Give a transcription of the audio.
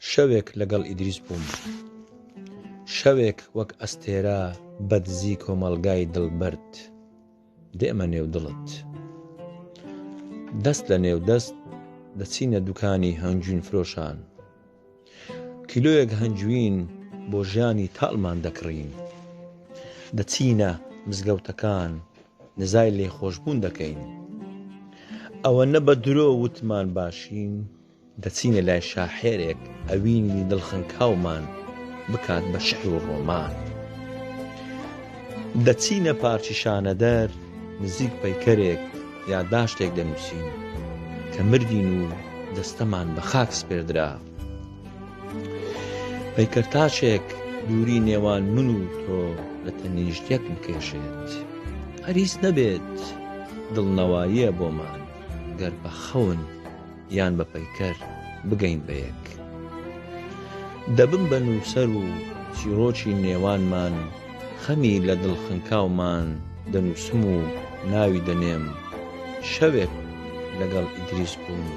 شەوێک لەگەڵ ئیدریس بووم، شەوێک وەک ئەستێرە بەدزی کۆمەڵگای دڵبەرد، دێمە نێو دڵت. دەست لە نێو دەست دەچینە دوکانی هەنجوین فرۆشان، کیلۆیەک هەنجوین بۆ ژیانی تاڵمان دەکڕین. دەچینە مزگەوتەکان نزای لێخۆشبوون دەکەین، ئەوە نە بە درۆ وتمان باشین. دەچینە لای شاحێرێک ئەوینی دڵخنکاومان بکات بە شعر و ڕۆمان. دەچینە پارچی شانەدەر نزیک پەیکەرێک یادداشتێک دەنووسین کە مردین و دەستەمان بە خاک سپێردرا. پەیکەرتاچێک دووری نێوان من و تۆ لە تەنیشتێک بکێشێت، هەریس نەبێت دڵنەواییە بۆمان گەر بە خەون یان بە پەیکەر بگەین بەیەک. دەبم بە نووسەر و چیرۆکی نێوانمان، خەمی لە دڵخنکاومان دەنووسم و ناوی دەنێم. شەوێک لەگەڵ ئیدریس بووم.